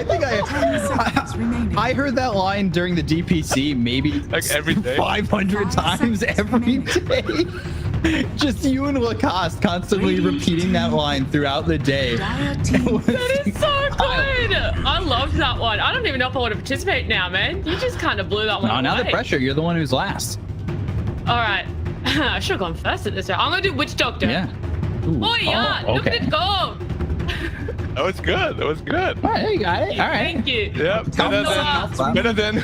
I think I heard that line during the DPC maybe Like every day. 500 times every day. Just you and Lacoste constantly repeating that line throughout the day. That is so good. I loved that one. I don't even know if I want to participate now, man. You just kind of blew that one No, now away. the pressure. You're the one who's last. All right. I should have gone first at this round. I'm going to do Witch Doctor. Yeah. Ooh. Oh, yeah. Look at okay. it go. That was good. That was good. All right, you got it. All right. Thank you. Yeah, better than.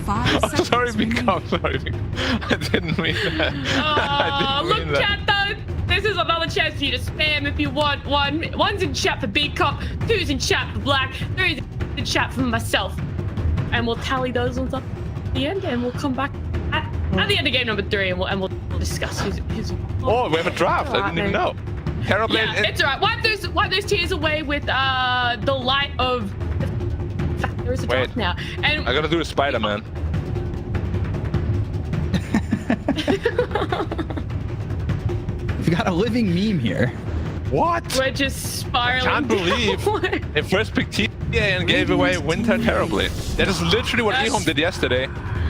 I'm sorry, Mika. Sorry, Mika. I didn't mean that. I Look, didn't mean chat, though. This is another chance for you to spam if you want one. One's in chat for Big Cop, two's in chat for Black, three's in chat for myself. And we'll tally those ones up at the end, and we'll come back at the end of game number 3, and we'll discuss who's. Oh, we have a draft. I didn't even know. Terrible. Yeah, it's alright. Wipe those tears away with the light of. In fact, there is a draft now. And I gotta do a Spider-Man. We've got a living meme here. What? we're just spiraling. I can't believe they first picked TA and gave away Winter terribly. That is literally what EHome did yesterday.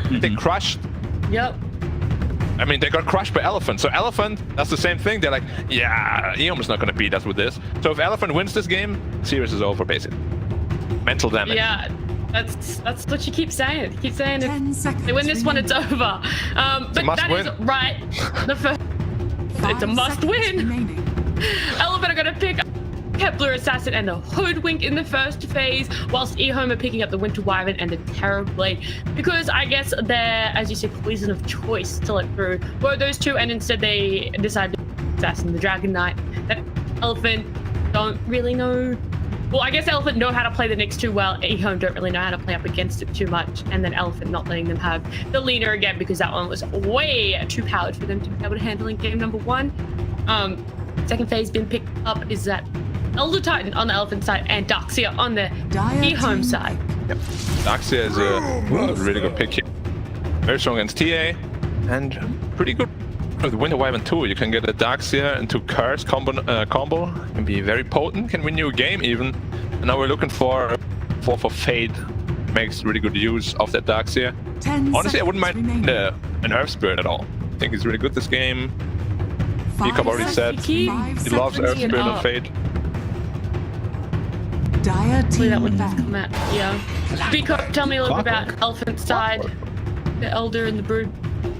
They crushed. Yep. I mean, they got crushed by Elephant. So Elephant, that's the same thing. They're like, yeah, EHome is not going to beat us with this. So if Elephant wins this game, series is over, basically. Mental damage. Yeah, that's what you keep saying. You keep saying if they win this one, it's over. But that is right. The first, it's a must win. Elephant are going to pick Kepler Assassin and the Hoodwink in the first phase, whilst EHome are picking up the Winter Wyvern and the Terrorblade, because I guess they're, as you said, poison of choice to let through were those two, and instead they decided to assassin the Dragon Knight. That Elephant don't really know. Well, I guess Elephant know how to play the next two well. EHome don't really know how to play up against it too much, and then Elephant not letting them have the leaner again because that one was way too powered for them to be able to handle in game number 1. Second phase being picked up is that Elder Titan on the Elephant side and Daxia on the EHome side. Yep. Daxia is a really good pick here. Very strong against TA and pretty good with Winter Wyvern too. You can get a Daxia into Curse combo. Can be very potent, can win you a game even. And now we're looking for Fade. Makes really good use of that Daxia. Honestly, I wouldn't mind an Earth Spirit at all. I think he's really good this game. Jacob already said he loves Earth Spirit and Fade. Hopefully that one does come out. Yeah. Jacob, tell me a little bit about Elephant side, the Elder and the Brood.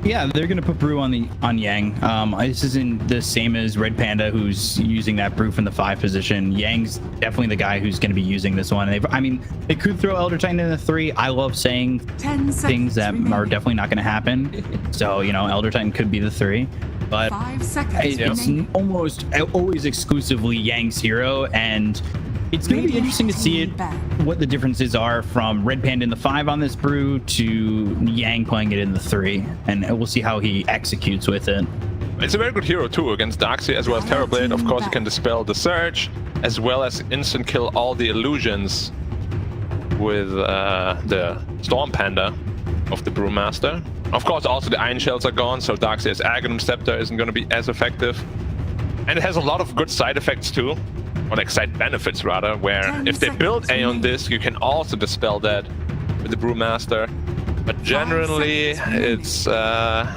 Yeah, they're gonna put Brew on Yang. This isn't the same as Red Panda, who's using that Brew from the 5 position. Yang's definitely the guy who's gonna be using this one. They could throw Elder Titan in the 3. I love saying things that are definitely not gonna happen. So Elder Titan could be the 3. But it's almost always exclusively Yang's hero, and it's going to be interesting to see what the differences are from Red Panda in the 5 on this Brew to Yang playing it in the 3, and we'll see how he executes with it. It's a very good hero too against Daxia as well as Terrorblade. Of course, you can dispel the Surge as well as instant kill all the illusions with the Storm Panda of the Brewmaster. Of course, also the Iron Shells are gone, so Daxia's Aghanim Scepter isn't going to be as effective. And it has a lot of good side effects too, or like side benefits rather, where if they build A on this, you can also dispel that with the Brewmaster. But generally, it's not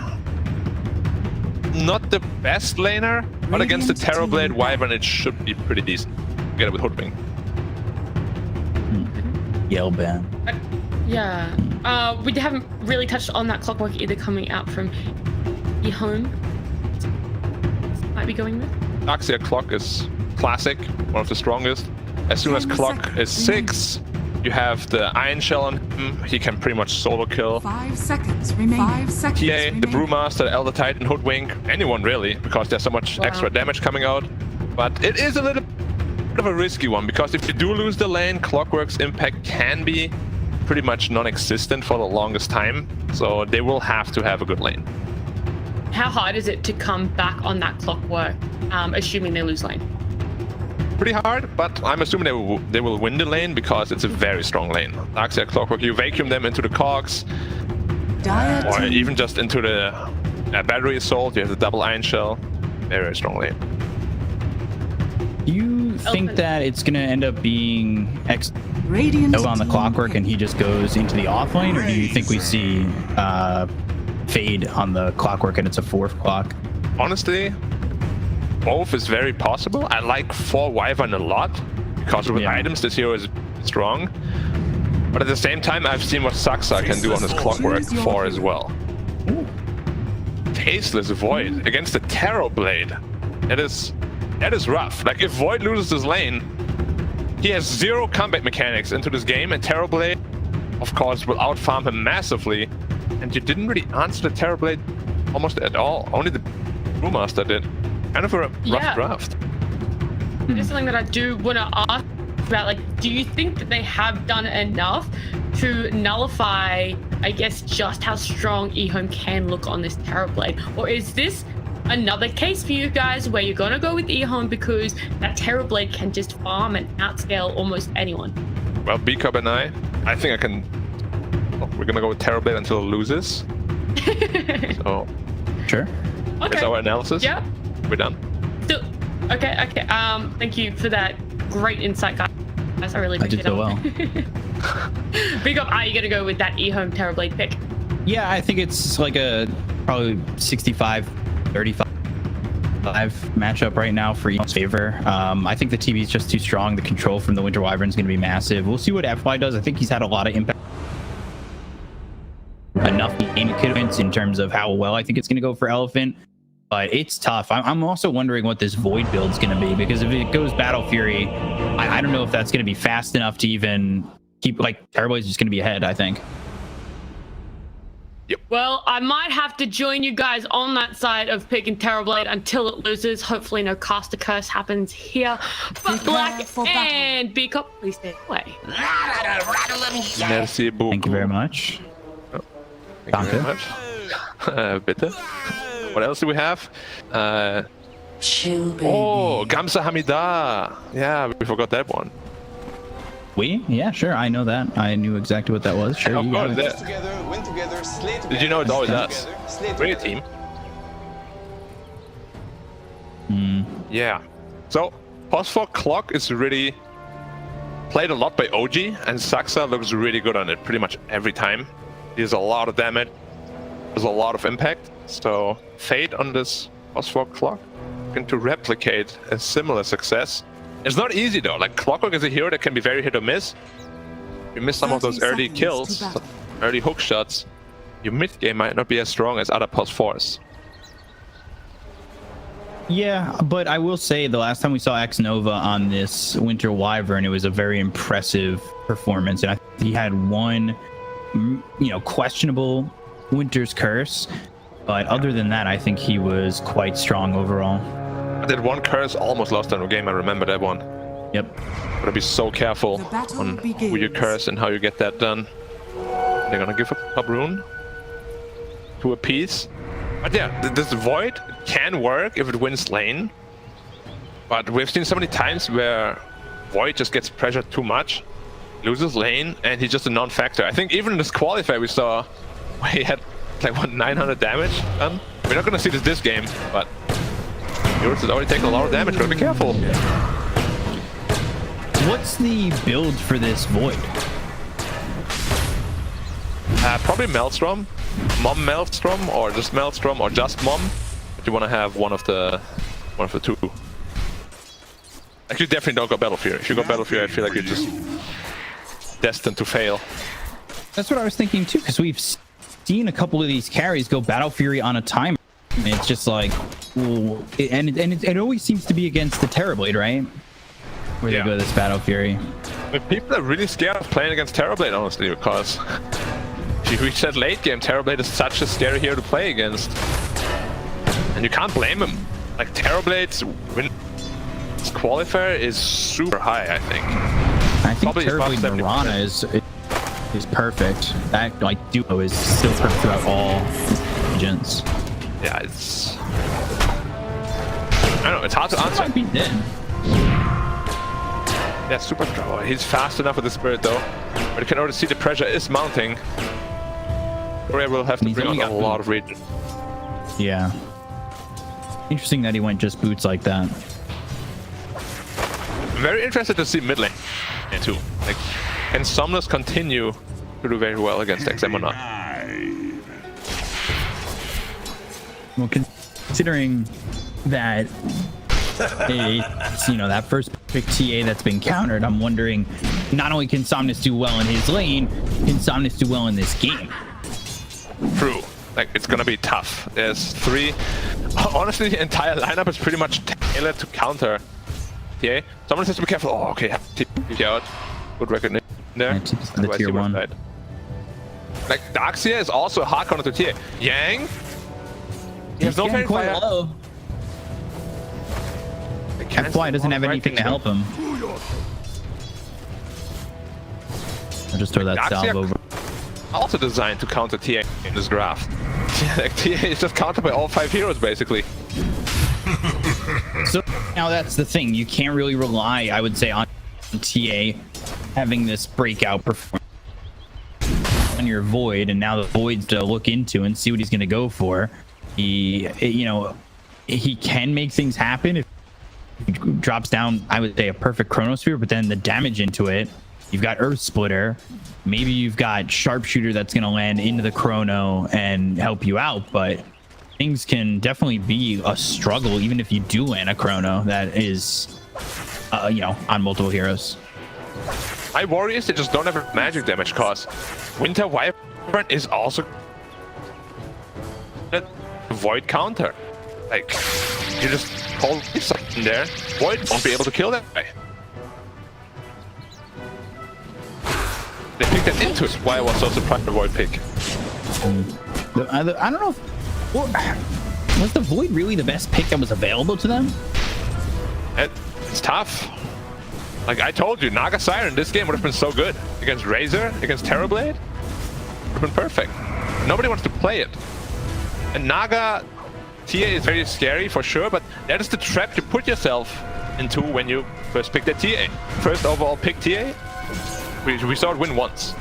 the best laner, but against the Terrorblade Wyvern, it should be pretty decent. Get it with Hoodwink. Yell ban. Yeah. We haven't really touched on that Clockwork either coming out from EHome. Might be going with. Daxia Clock is classic, one of the strongest. As soon as Clock is 6, you have the Iron Shell on him. He can pretty much solo kill. 5 seconds remaining. 5 seconds TA, remaining. the Brewmaster, Elder Titan, Hoodwink, anyone really, because there's so much extra damage coming out. But it is a little bit of a risky one, because if you do lose the lane, Clockwork's impact can be pretty much non-existent for the longest time. So they will have to have a good lane. How hard is it to come back on that Clockwork, assuming they lose lane? Pretty hard, but I'm assuming they will win the lane because it's a very strong lane. Daxia Clockwork, you vacuum them into the cogs, or even just into the battery assault. You have the double Iron Shell. Very, very strong lane. Do you think that it's going to end up being Radiant on the team clockwork and he just goes into the offlane, or do you think we see fade on the clockwork and it's a 4th clock? Honestly, both is very possible. I like 4 Wyvern a lot because with items this hero is strong. But at the same time, I've seen what Saxa can do on his clockwork 4 as well. Ooh. Faceless Void against the Terrorblade. That is rough. Like, if Void loses this lane, he has 0 combat mechanics into this game, and Terrorblade, of course, will outfarm him massively. And you didn't really answer the Terrorblade almost at all. Only the Brewmaster did. Kind of a rough draft. There's something that I do want to ask about. Like, do you think that they have done enough to nullify, I guess, just how strong EHome can look on this Terrorblade? Or is this another case for you guys where you're going to go with EHome because that Terrorblade can just farm and outscale almost anyone? Well, B-Cup and I think I can... Well, we're going to go with Terrorblade until it loses. So... Sure. Okay. That's our analysis. Yeah. We're done. Still, okay. Thank you for that great insight, guys. I really appreciate it. I did so well. Big up, are you going to go with that EHome Terrorblade pick? Yeah, I think it's like a probably 65-35 matchup right now for EHome's favor. I think the TV is just too strong. The control from the Winter Wyvern is going to be massive. We'll see what FY does. I think he's had a lot of impact. Enough indicators in terms of how well I think it's going to go for Elephant. But it's tough. I'm also wondering what this Void build is going to be, because if it goes Battle Fury, I don't know if that's going to be fast enough to even keep, like, Terrorblade's just going to be ahead, I think. Yep. Well, I might have to join you guys on that side of picking Terrorblade until it loses. Hopefully no Caster Curse happens here. But Black and B-Cup, please stay away. Merci beaucoup. Thank you very much. Thank you very much. Bitte. What else do we have? Oh, Gamsa Hamida. Yeah, we forgot that one. Yeah, sure. I know that. I knew exactly what that was. Sure. Of course, Win together, slay together. Did you know it's always stand us? together, slay We're a together. team. Yeah. So, Phosphor Clock is really played a lot by OG, and Saxa looks really good on it pretty much every time. He has a lot of damage. There's a lot of impact. So, Fate on this Phosphor Clock going to replicate a similar success. It's not easy though. Like, Clockwork is a hero that can be very hit or miss. You miss some of those early kills, early hook shots. Your mid game might not be as strong as other Phosphors. Yeah, but I will say the last time we saw X Nova on this Winter Wyvern, it was a very impressive performance, and I think he had one, questionable Winter's Curse, but other than that, I think he was quite strong overall. That one curse almost lost on a game. I remember that one. Yep. Gotta be so careful on who you curse and how you get that done. They're gonna give up rune to a piece. But yeah, this Void can work if it wins lane. But we've seen so many times where Void just gets pressured too much, loses lane, and he's just a non-factor. I think even in this qualifier we saw where he had like 900 damage done. We're not gonna see this game, but yours has already taken a lot of damage. Gotta be careful. What's the build for this Void? Probably Maelstrom, Mom Maelstrom, or just Maelstrom, or just Mom. But you want to have one of the two. Actually, definitely don't go Battle Fury. If you go Battle Fury, I feel like you're just destined to fail. That's what I was thinking too, because we've seen a couple of these carries go Battle Fury on a timer. And it's just like, ooh, it always seems to be against the Terrorblade, right? Where they go this Battle Fury. But people are really scared of playing against Terrorblade, honestly, because if you reach that late game, Terrorblade is such a scary hero to play against. And you can't blame him. Like, Terrorblade's win qualifier is super high, I think. I think Terrorblade Mirana is perfect. That, like, duo is still perfect throughout all agents. Yeah, it's... I don't know, it's hard to answer. Might be dead. Yeah, super strong. He's fast enough with the Spirit though. But you can already see the pressure is mounting. Korea will have to bring out a lot of regen. Yeah. Interesting that he went just boots like that. very interested to see mid lane too. Like, can Somnus continue to do very well against XM or not? Well, considering that it's, you know, that first pick TA that's been countered, I'm wondering, not only can Somnus do well in his lane, can Somnus do well in this game? True. Like, it's gonna be tough. There's 3. Honestly, the entire lineup is pretty much tailored to counter TA. Someone has to be careful. Oh, okay. TP out. Good recognition there. The tier 1. Like, Darkseer is also a hard counter to TA. Yang? He has no fairy fire. Low. That fly doesn't have anything to help him. I'll just throw that salve over. Also designed to counter TA in this draft. Like, TA is just countered by all 5 heroes, basically. So now that's the thing. You can't really rely, I would say, on TA having this breakout performance on your Void, and now the Void's to look into and see what he's going to go for. He can make things happen if he drops down, I would say, a perfect Chronosphere, but then the damage into it, you've got Earth Splitter, maybe you've got Sharpshooter that's going to land into the Chrono and help you out, but things can definitely be a struggle even if you do land a Chrono that is, on multiple heroes. My worry is they just don't have magic damage, cause Winter Wyvern is also a Void counter. Like, you just hold something there, Void won't be able to kill that guy. They picked that into it, why I was so surprised the Void pick. I don't know if... Was the Void really the best pick that was available to them? It's tough. Like I told you, Naga Siren this game would have been so good. Against Razor, against Terrorblade, would have been perfect. Nobody wants to play it. And Naga TA is very scary for sure, but that is the trap you put yourself into when you first pick the TA. First overall pick TA, we saw it win once.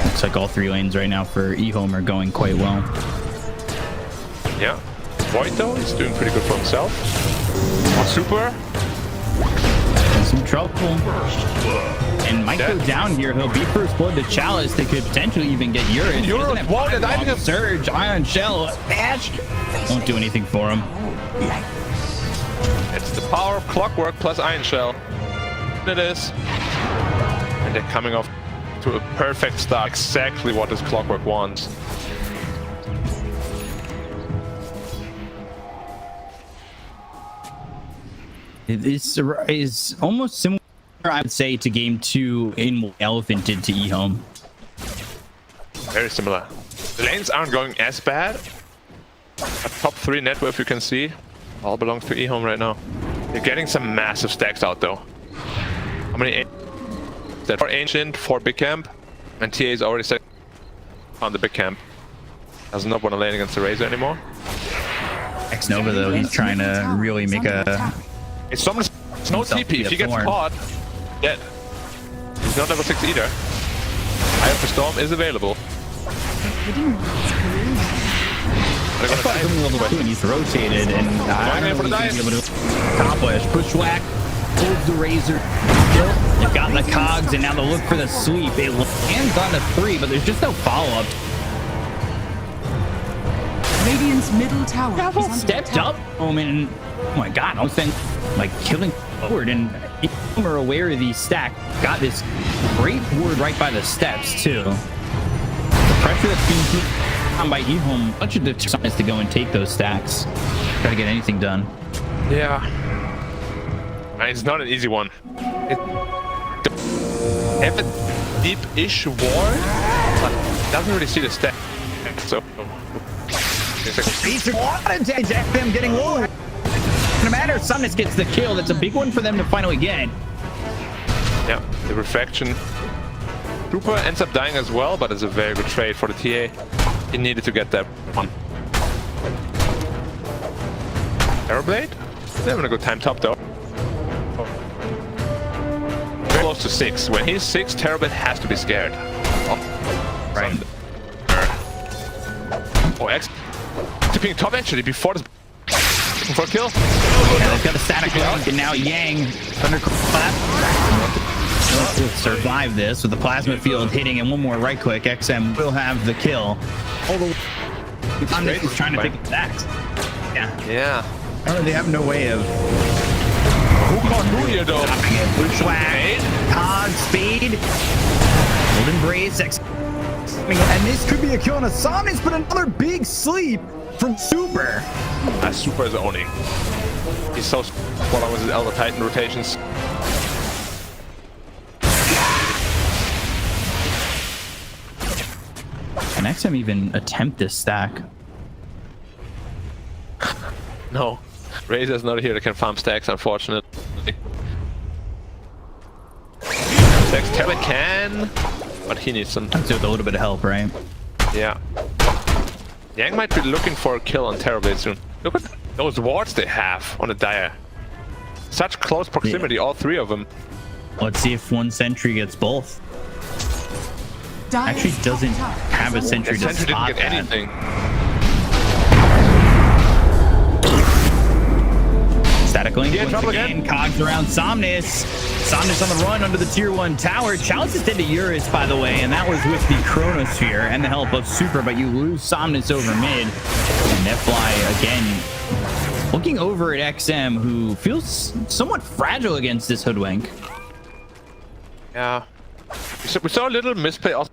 Looks like all 3 lanes right now for EHome are going quite well. Yeah. Void though, he's doing pretty good for himself. Super. In some trouble. And might go down here. He'll be first blood to Chalice. They could potentially even get Urine. Urine wanted, I think Surge, Iron Shell, Bash. Won't do anything for him. It's the power of Clockwork plus Iron Shell. It is. And they're coming off to a perfect start. Exactly what this Clockwork wants. It is almost similar, I would say, to game 2 in what Elephant did to EHome. Very similar. The lanes aren't going as bad. A top 3 net worth you can see all belongs to EHome right now. They're getting some massive stacks out though. How many? That 4 Ancient, 4 Big Camp, and TA is already set on the Big Camp. Does not want to lane against the Razor anymore. X Nova though, he's trying to really make a... It's no TP. If he gets caught, dead. He's not level 6 either. Eye of the Storm is available. I thought he was level 2 and he's rotated, and I don't know if he's able to accomplish. Bushwhack, holds the Razor. You've got the cogs, and now the look for the sweep. It lands on the 3, but there's just no follow-up. Radiant's middle tower is stepped up. Oh my god, almost then like killing forward, and are aware of the stack. Got this great ward right by the steps too. The pressure that's being put on by EHome, much of the time is to go and take those stacks. Try to get anything done. Yeah. And it's not an easy one. It have a deep-ish ward, but doesn't really see the stack. So These are them getting low. No matter if Somnus gets the kill, that's a big one for them to finally get. Yeah, the refraction. Trooper ends up dying as well, but it's a very good trade for the TA. He needed to get that one. Terrorblade? They're having a good time top though. Very close to 6. When he's 6, Terrorblade has to be scared. Oh, right. Oh, X tipping top actually before this for a kill. Yeah, they've got a static link, and now Yang under will survive this with the plasma field hitting, and one more right click. XM will have the kill. Although he's trying to pick it back. Yeah. Oh, they have no way of. Who caught who here though? Swag, Cog, Spade, Golden Brace, and this could be a kill on a Somnus, but another big sleep from Super. Super is owning. He's so spot on with his Elder Titan rotations. Can XM even attempt this stack? No. Razor's not here that can farm stacks, unfortunately. Stacks Terra can, but he needs some. With a little bit of help, right? Yeah. Yang might be looking for a kill on Terrorblade soon. Look at those wards they have on the Dire. Such close proximity, all three of them. Let's see if one sentry gets both. Actually doesn't have a sentry to stop didn't get anything. Static link Yeah, once trouble again. Cogs around Somnus. Somnus on the run under the tier 1 tower. Chalice is dead to Eurus, by the way, and that was with the Chronosphere and the help of Super, but you lose Somnus over mid. And Netfly again looking over at XM, who feels somewhat fragile against this Hoodwink. Yeah. We saw a little misplay also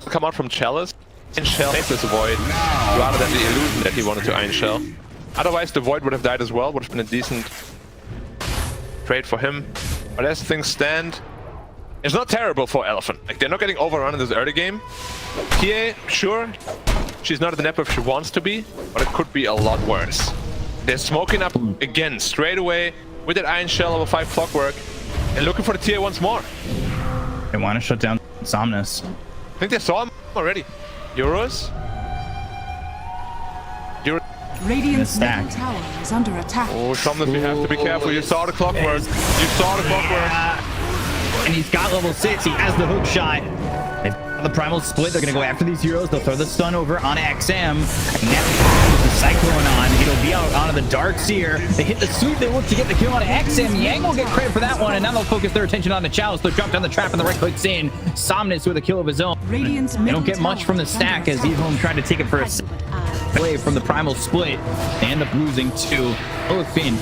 come out from Chalice. Iron Shell saved this Void rather than the illusion that he wanted to Iron Shell. Otherwise the Void would have died as well, would have been a decent trade for him. But as things stand, it's not terrible for Elephant. Like, they're not getting overrun in this early game. PA, sure, she's not at the net if she wants to be, but it could be a lot worse. They're smoking up again straight away with that Iron Shell over 5 clockwork and looking for the TA once more. They want to shut down Somnus. I think they saw him already. Euros? Radiant's middle tower is under attack. Oh, Somnus, we have to be careful. You saw the clockwork. You saw the clockwork. And he's got level 6. He has the hook shot. They've got the primal split. They're going to go after these heroes. They'll throw the stun over on XM. And now with the Cyclone on, it'll be out onto the Dark Seer. They hit the sweep. They look to get the kill on XM. Yang will get credit for that one. And now they'll focus their attention on the Chalice. They'll drop down the trap and the right clicks in. Somnus with a kill of his own. They don't get much from the stack as EHome tried to take it for a away from the primal split. They end up losing to Olafin.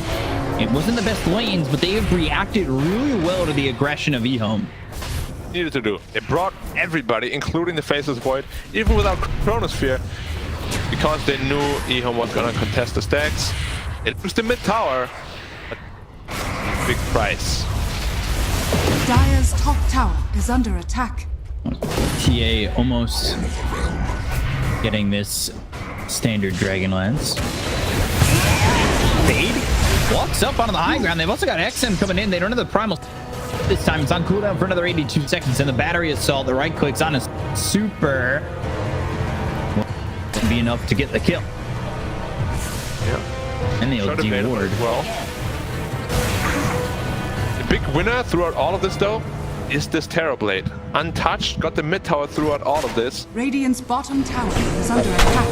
It wasn't the best lanes, but they have reacted really well to the aggression of EHome. Needed to do. They brought everybody, including the Faceless Void, even without Chronosphere, because they knew EHome was gonna contest the stacks. It was the mid tower, but big price. Dire's top tower is under attack. TA almost getting this standard Dragon Lance. Fade walks up onto the high ground. They've also got XM coming in. They don't have the primal. This time it's on cooldown for another 82 seconds. And the battery assault, the right clicks on a Super. Will be enough to get the kill. Yeah. And they'll de-ward. Well, the big winner throughout all of this, though, is this Terrorblade. Untouched, got the mid tower throughout all of this. Radiant's bottom tower is under attack.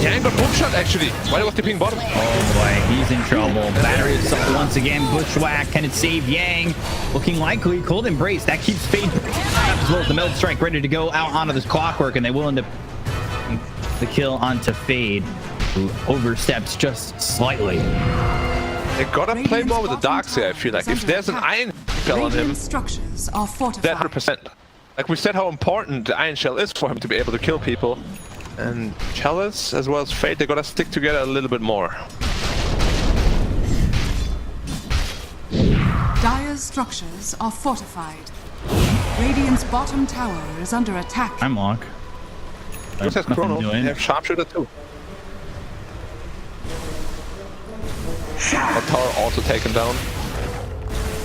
Yang got boom shot actually. Why was the ping bottom? Oh boy, he's in trouble. Battery assault once again. Bushwhack. Can it save Yang? Looking likely. Cold Embrace. That keeps Fade as well as the Meld Strike ready to go out onto this clockwork, and they will end up the kill onto Fade, who oversteps just slightly. They gotta play more with the Darkseer, I feel like. If there's an Iron Shell on him, structures are fortified. that 100%. Like we said how important the Iron Shell is for him to be able to kill people. And Chalice, as well as Fate, they gotta stick together a little bit more. Dire's structures are fortified. Radiant's bottom tower is under attack. I'm lock. This has Chrono. They have Sharpshooter too. Our tower also taken down.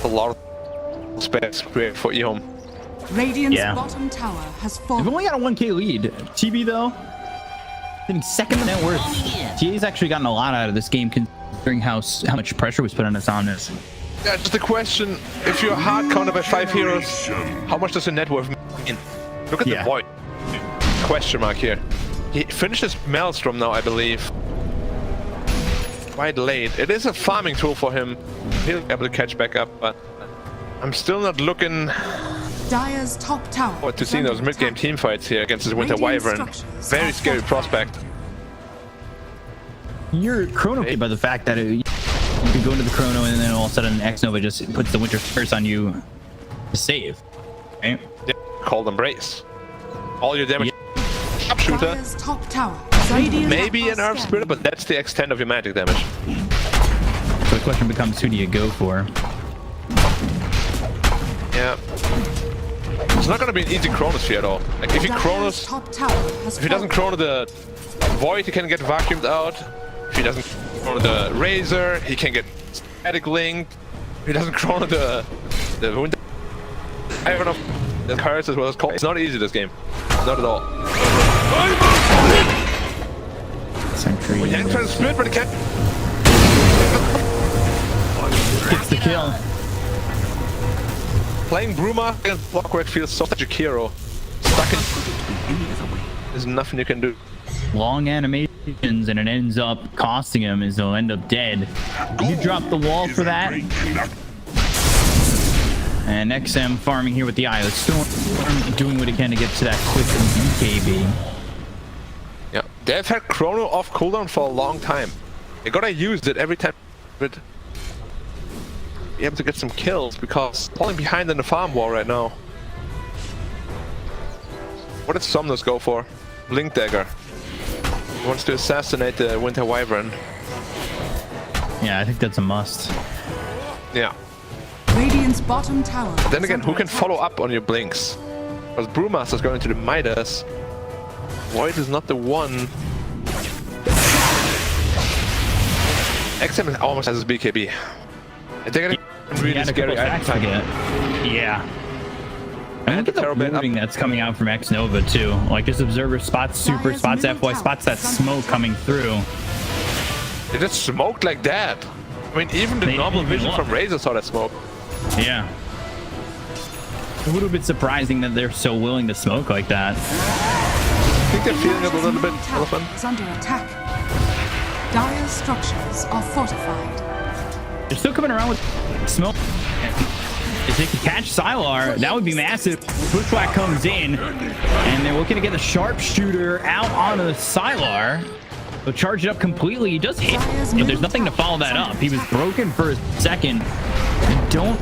A lot of space created for EHome. Radiant's bottom tower has fallen. They've only got a 1k lead. TB though, getting second in net worth. TA's actually gotten a lot out of this game considering how much pressure was put on us on this. Yeah, just a question. If you're hard countered by 5 heroes, how much does your net worth mean? Look at the Void. Question mark here. He finished his Maelstrom now, I believe. Quite late. It is a farming tool for him. He'll be able to catch back up, but I'm still not looking Dire's top tower to seeing those mid-game team fights here against his Winter Wyvern. Very scary prospect. You're chrono by the fact that you can go into the chrono and then all of a sudden X Nova just puts the Winter Curse on you to save. Right? Yeah, called Embrace. All your damage. Sharpshooter. Dire's top tower. Maybe an Earth Spirit, but that's the extent of your magic damage. So the question becomes, who do you go for? Yeah. It's not going to be an easy Chronosphere at all. Like, if he Chronos... If he doesn't Chrono the Void, he can get vacuumed out. If he doesn't Chrono the Razor, he can get Static Linked. If he doesn't Chrono the Winter... I don't know the Curse as well as Cold. It's not easy, this game. Not at all. Sentry. Well, Yang trying to split, but he can't... Gets the kill. Playing Bruma against Blockwork feels so such a hero. Stuck in... There's nothing you can do. Long animations and it ends up costing him as he'll end up dead. You drop the wall for that. And XM farming here with the Eye of the Storm, doing what he can to get to that quick BKB. Yeah, they've had Chrono off cooldown for a long time. They gotta use it every time, but be able to get some kills because falling behind in the farm wall right now. What did Somnus go for? Blink Dagger. He wants to assassinate the Winter Wyvern. Yeah, I think that's a must. Yeah. Radiant's bottom tower. But then again, who can follow up on your blinks? Because Brewmaster's going to the Midas. Void is not the one. XM almost has his BKB. They're getting really scary item time. Yeah. And look at the moving that's coming out from X Nova too. Like this observer spots super, spots FY, spots that smoke coming through. They just smoked like that. I mean, even the normal vision from Razor saw that smoke. Yeah. A little bit surprising that they're so willing to smoke like that. I think they're feeling it a little bit, Elephant. Is under attack. Dire's structures are fortified. They're still coming around with smoke. If they could catch Sylar, that would be massive. Bushwhack comes in, and they're looking to get the sharpshooter out onto the Sylar. They'll charge it up completely. He does hit, but there's nothing to follow that up. He was broken for a second. They don't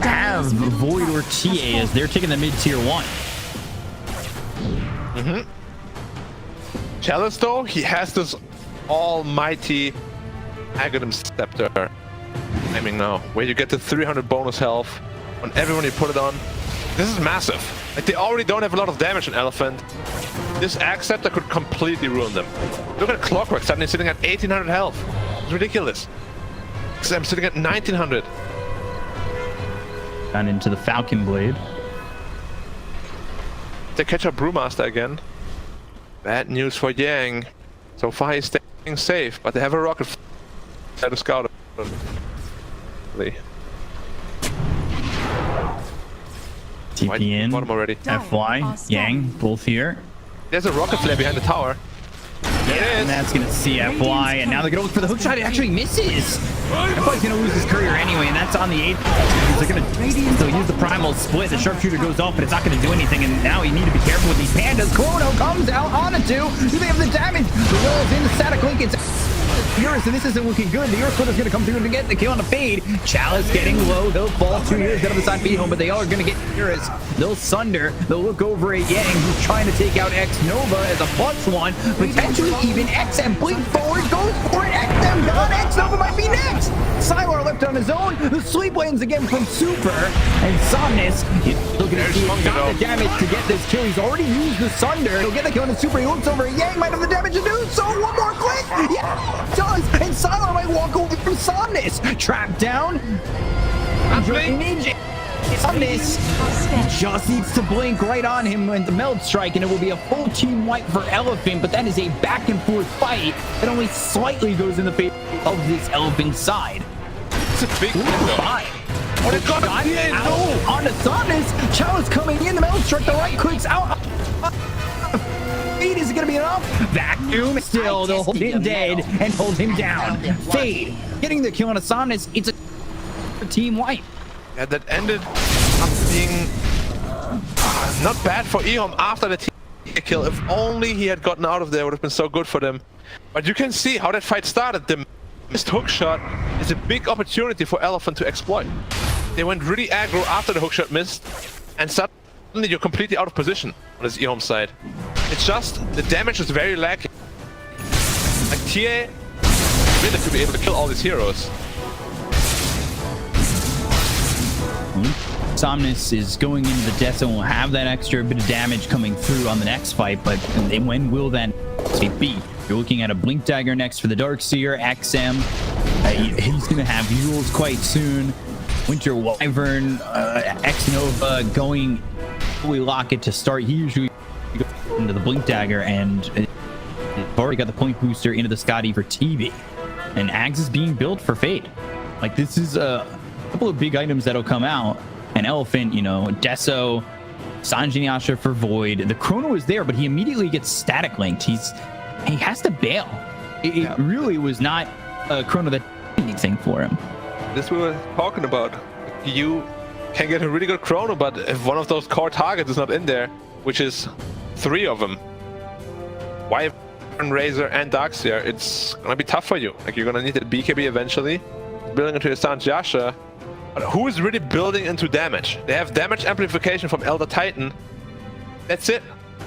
have Void or TA as they're taking the mid-tier 1. Chalice, though, he has this almighty Aghanim Scepter. I mean, now, where you get the 300 bonus health on everyone you put it on. This is massive. Like, they already don't have a lot of damage on Elephant. This Axe Scepter could completely ruin them. Look at Clockwork suddenly sitting at 1800 health. It's ridiculous. I'm sitting at 1900. Down into the Falcon Blade. They catch up Brewmaster again. Bad news for Yang. So far he's staying safe, but they have a rocket to scout him. TP in, already. FY, Yang, both here. There's a rocket flare behind the tower. Yeah, and that's gonna see FY, and now they're gonna look for the hook shot. It actually misses. FY's gonna lose his courier anyway, and that's on the 8th. They're gonna still use the primal split. The sharpshooter goes off, but it's not gonna do anything. And now you need to be careful with these pandas. Chrono comes out on it too. Do they have the damage? The wall is in the static link. It's Eurus, and this isn't looking good. The Eurus is gonna come through to get the kill on the fade. Chalice getting low. They'll fall 2 years down the side EHome, but they are gonna get Eurus. They'll sunder. They'll look over at Yang, who's trying to take out X Nova as a +1. Potentially even XM blink forward, goes for it. XM gone. X Nova might be next. Sylar left on his own. The sweep lanes again from Super, and Somnus looking to see if got the damage to get this kill. He's already used the Sunder. He'll get the kill on the Super. He looks over at Yang, might have the damage to do so. One more click. Yeah, it does. And Sylar might walk over from Somnus. Trapped down. Somnus just needs to blink right on him with the meld strike, and it will be a full team wipe for Elephant. But that is a back and forth fight that only slightly goes in the favor of this Elephant side. It's a big fight. What a shot out on the Somnus. Chalice coming in, the meld strike, the right clicks out. Fade, is it going to be enough? Vacuum still, they'll hold him dead and hold him down. Fade, getting the kill on a Somnus. It's a team wipe. Yeah, that ended up being not bad for EHome after the team kill. If only he had gotten out of there, it would have been so good for them. But you can see how that fight started. The missed hook shot is a big opportunity for Elephant to exploit. They went really aggro after the hook shot missed, and suddenly you're completely out of position on this EHome side. It's just the damage is very lacking. Like TA really to be able to kill all these heroes. Somnus is going into the death zone, will have that extra bit of damage coming through on the next fight, but when will then be? You're looking at a Blink Dagger next for the Darkseer, XM. He's going to have Euls quite soon. Winter Wyvern, X-Nova going fully lock it to start. He usually goes into the Blink Dagger, and they've already got the point booster into the Scotty for TB. And Ags is being built for Fate. Like, this is a couple of big items that'll come out. An Elephant, you know, Deso, Sanjinyasha for Void. The Chrono is there, but he immediately gets static linked. He has to bail. It really was not a Chrono that did anything for him. This we were talking about. You can get a really good Chrono, but if one of those core targets is not in there, which is 3 of them, Wyvern, Razor, and Darkseer, it's gonna be tough for you. Like, you're gonna need a BKB eventually, building into the Sanjinyasha. But who is really building into damage? They have damage amplification from Elder Titan. That's it.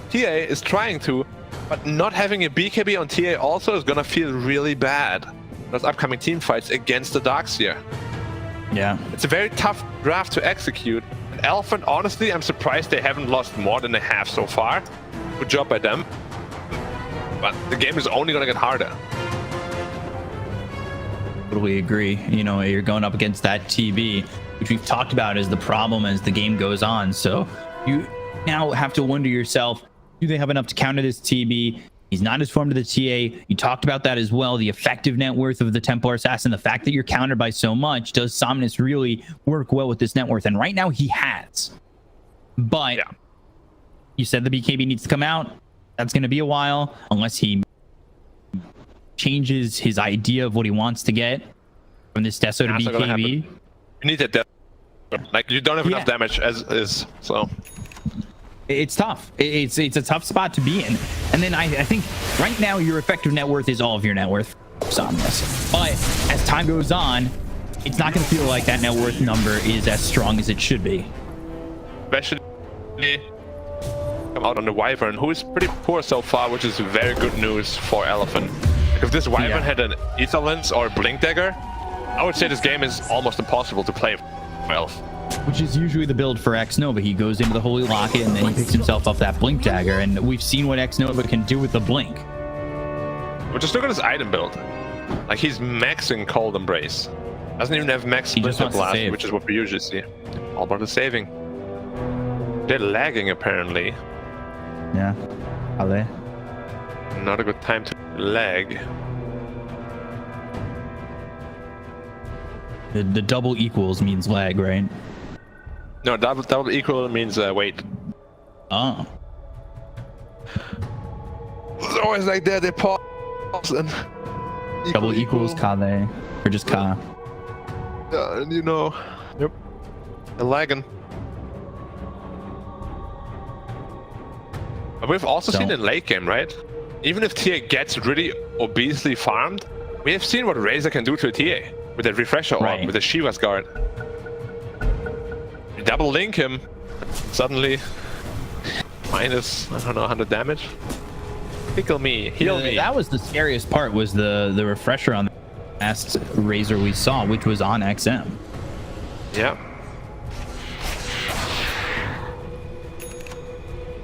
TA is trying to, but not having a BKB on TA also is gonna feel really bad. Those upcoming team fights against the Darkseer. Yeah. It's a very tough draft to execute. And Elephant, honestly, I'm surprised they haven't lost more than they have so far. Good job by them. But the game is only gonna get harder. Totally agree. You know, you're going up against that TB, which we've talked about as the problem as the game goes on. So you now have to wonder yourself, do they have enough to counter this TB? He's not as formed to the TA. You talked about that as well. The effective net worth of the Templar Assassin, the fact that you're countered by so much, does Somnus really work well with this net worth? And right now he has. But you said the BKB needs to come out. That's going to be a while unless he changes his idea of what he wants to get from this Deso to BKB. You need that death. Like, you don't have enough damage as is, so it's tough. It's a tough spot to be in. And then I think right now your effective net worth is all of your net worth, Somnus. But as time goes on, it's not going to feel like that net worth number is as strong as it should be. Especially come out on the Wyvern, who is pretty poor so far, which is very good news for Elephant. If this Wyvern had an Ether Lens or a Blink Dagger, I would say this game is almost impossible to play well. Which is usually the build for X-Nova. He goes into the Holy Locket and then he picks himself up that Blink Dagger, and we've seen what X-Nova can do with the Blink. But just look at his item build. Like, he's maxing Cold Embrace. Doesn't even have max Splinter Blast, which is what we usually see. All about the saving. They're lagging, apparently. Yeah. Are they? Not a good time to lag. The double equals means lag, right? No, double equal means wait. Oh. It's always like that. They pause and double equals Kale, or just Ka. Yeah, and you know, yep, they're lagging. But we've also seen in late game, right? Even if TA gets really obesely farmed, we have seen what Razor can do to a TA with that refresher orb, with the Shiva's guard. You double link him, suddenly minus, I don't know, 100 damage. Pickle me, heal me. That was the scariest part, was the refresher on the last Razor we saw, which was on XM. Yeah.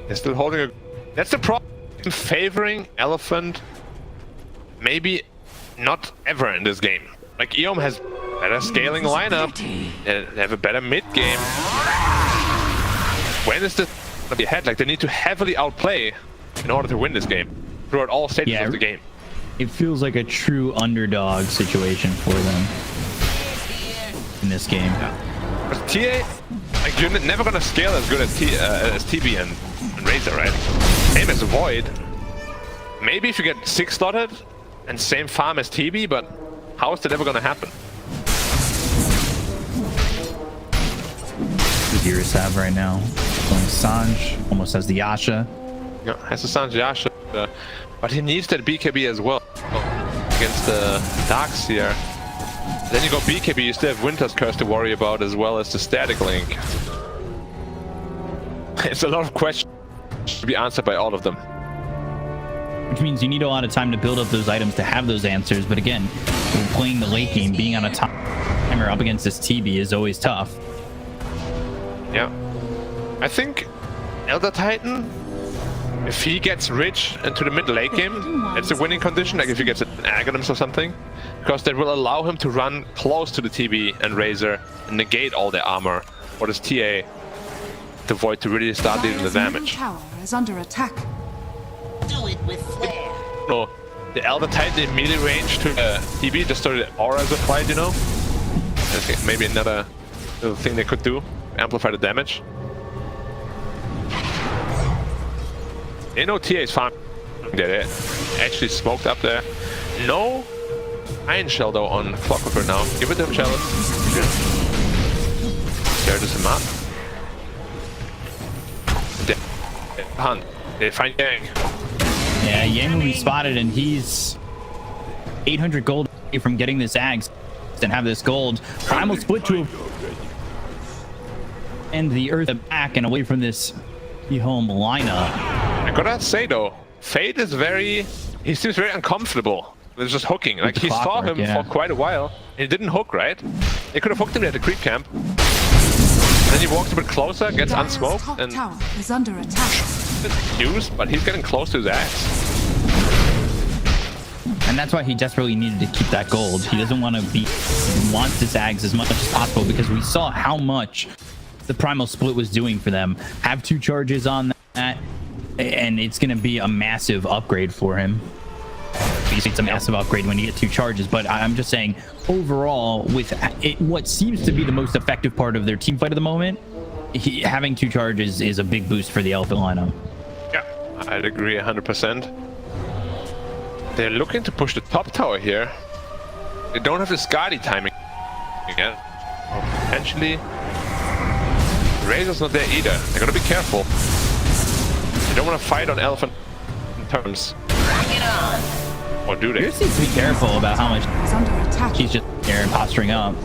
They're still holding a... That's the problem. Favoring Elephant, maybe not ever in this game. Like, EHome has better scaling lineup, they have a better mid game. When is this gonna be ahead? Like, they need to heavily outplay in order to win this game throughout all stages of the game. It feels like a true underdog situation for them in this game. Yeah. But TA, like, you're never gonna scale as good as TB and Razor, right? Same as Void. maybe if you get 6 slotted and same farm as TB, but how is that ever gonna happen? What does Eurus have right now? Playing Sanj, almost has the Yasha. Yeah, has the Sanj Yasha, but he needs that BKB as well against the Darks here. Then you go BKB, you still have Winter's Curse to worry about as well as the Static Link. It's a lot of questions to be answered by all of them. Which means you need a lot of time to build up those items to have those answers. But again, playing the late game, being on a timer up against this TB is always tough. Yeah. I think Elder Titan, if he gets rich into the mid-late game, it's a winning condition, like if he gets an Aghanim's or something, because that will allow him to run close to the TB and Razor and negate all their armor, or this TA, to avoid to really start dealing the damage. Tower is under attack. Do it with flair. No, the Elder Titan in melee range to the TB just started aura as a fight, you know? I think maybe another little thing they could do, amplify the damage. You know TA is farming there, actually smoked up there. No Iron Shell though on Clockworker now. Give it to him, Chalice. Charges him up. Hunt. They find Yang. Yeah, Yang will be spotted, and he's 800 gold away from getting this Ags and have this gold. Primal split to and the Earth back and away from this EHome lineup. I gotta say though, Fade is he seems very uncomfortable with just hooking. Like he saw him for quite a while. He didn't hook, right? They could have hooked him at the creep camp. Then he walks a bit closer, gets unsmoked, and tower is under attack. used, but he's getting close to his axe. And that's why he desperately needed to keep that gold. He doesn't want to he wants his Ags as much as possible because we saw how much the Primal Split was doing for them. Have 2 charges on that, and it's going to be a massive upgrade for him. It's a massive upgrade when you get 2 charges, but I'm just saying overall with what seems to be the most effective part of their team fight at the moment, having 2 charges is a big boost for the Elephant lineup. Yeah, I'd agree 100%. They're looking to push the top tower here. They don't have the Skadi timing again. Potentially, Razor's not there either. They're gonna be careful. They don't want to fight on Elephant terms. Bring it on. Or do they? You just need to be careful about how much he's just there and posturing up.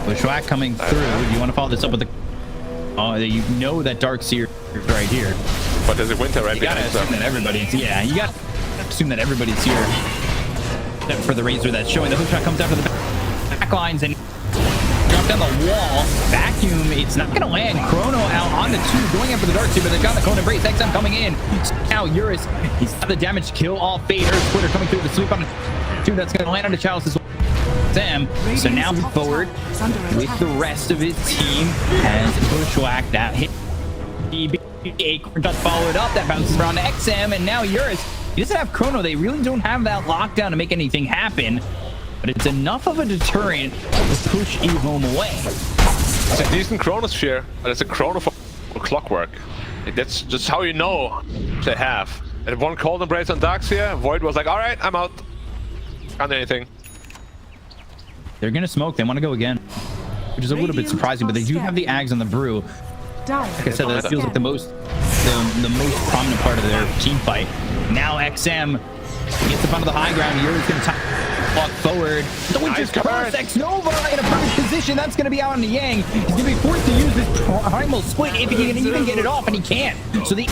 Bushwhack coming through. Do you want to follow this up with the... Oh, you know that Dark Seer is right here. But there's a Winter right behind him. You gotta assume that everybody's... Yeah, you gotta assume that everybody's here. Except for the Razor that's showing. The hookshot comes after the back lines and... Drop down the wall. Vacuum. It's not gonna land. Chrono out on the 2, going after the Dark Seer, but they've got the Cone Embrace. XM coming in. Now Eurus, he's got the damage to kill all Fade. Earth Splitter coming through the sweep on the 2. That's gonna land on the Chalice as well. Sam. So now move forward with the rest of his team as Bushwhack that hit a just followed up that bounces around to XM, and now Eurus. He doesn't have Chrono. They really don't have that lockdown to make anything happen, but it's enough of a deterrent to push EHome away. It's a decent Chronosphere, but it's a Chrono for Clockwork. Like, that's just how you know they have. And one Cold Embrace on Darkseer, Void was like, alright, I'm out. Can't do anything. They're gonna smoke. They want to go again, which is a little bit surprising, but they do have the Ags on the brew. Like I said, that feels like the most prominent part of their team fight. Now XM gets up onto the high ground. Yuri's gonna walk forward. The Winter's Curse, X-Nova in a perfect position. That's gonna be out on the Yang. He's gonna be forced to use this Primal Split if he can even get it off, and he can't. So the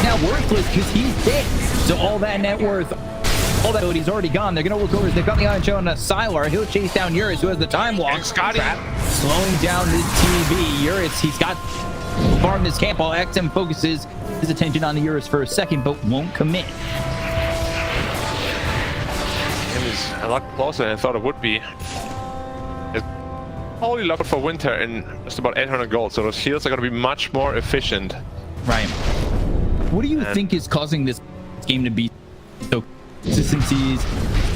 now worthless because he's dead. So all that net worth, all that he's already gone. They're gonna look over. They've got the Iron Show on Sylar. He'll chase down Eurus, who has the time walk. Scotty slowing down this TV. Eurus, he's got farm this camp while XM focuses his attention on the Eurus for a second, but won't commit. It was a lot closer than I thought it would be. It's only locked for Winter in just about 800 gold, so those heals are gonna be much more efficient. Right. What do you think is causing this game to be so consistencies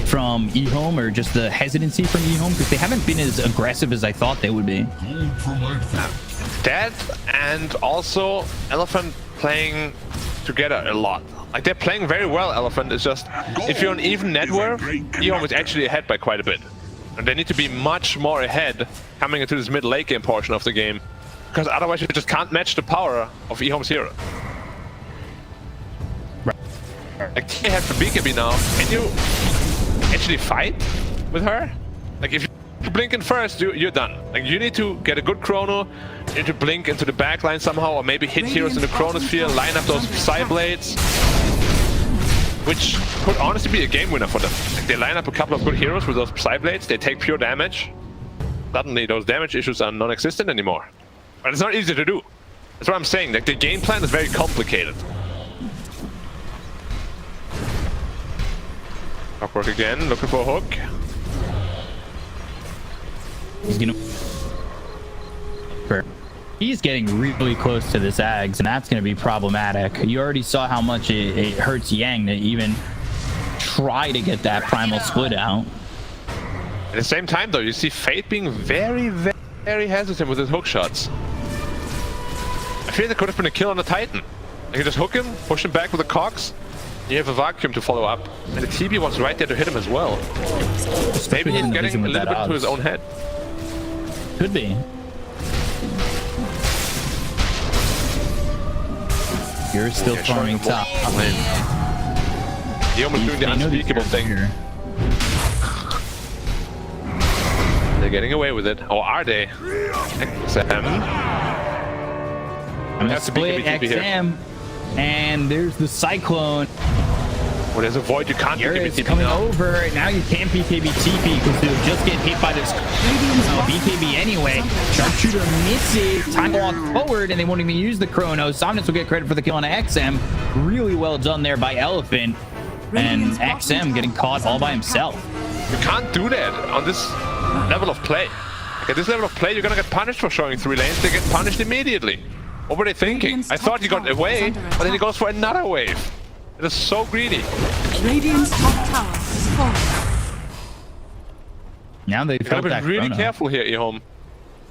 from EHome, or just the hesitancy from EHome? Because they haven't been as aggressive as I thought they would be. That, and also Elephant playing together a lot. Like, they're playing very well, Elephant. It's just, if you're on even net worth, EHome is actually ahead by quite a bit. And they need to be much more ahead coming into this mid-late game portion of the game. Because otherwise you just can't match the power of EHome's hero. Like, TA has the BKB now. Can you actually fight with her? Like, if you blink in first, you're done. Like, you need to get a good chrono, you need to blink into the backline somehow, or maybe hit heroes in the chronosphere, line up those Psy Blades, which could honestly be a game winner for them. Like, they line up a couple of good heroes with those Psy Blades, they take pure damage. Suddenly, those damage issues are non-existent anymore. But it's not easy to do. That's what I'm saying. Like, the game plan is very complicated. Clockwork again, looking for a hook. He's getting really close to this Ags, and that's going to be problematic. You already saw how much it hurts Yang to even try to get that primal split out. At the same time, though, you see Fate being very, very hesitant with his hook shots. I feel there could have been a kill on the Titan. You can just hook him, push him back with the cogs. You have a vacuum to follow up, and the TB was right there to hit him as well. Maybe he's getting a little bit into his own head. Could be. You're still farming top lane. He almost doing the unspeakable thing. Here. They're getting away with it. Or are they? XM. I'm gonna split XM. And there's the Cyclone. Well, there's a void, you can't BKB coming now. Over. Now you can't BKB TP because they'll just get hit by this BKB anyway. Sharpshooter misses. Time to walk forward, and they won't even use the chrono. Somnus will get credit for the kill on XM. Really well done there by Elephant. And XM getting caught all by himself. You can't do that on this level of play. Like, at this level of play, you're gonna get punished for showing 3 lanes. They get punished immediately. What were they thinking? I thought he got away, but then he goes for another wave. It is so greedy. Radiant's top tower is falling. Now they gotta be really careful here, EHome.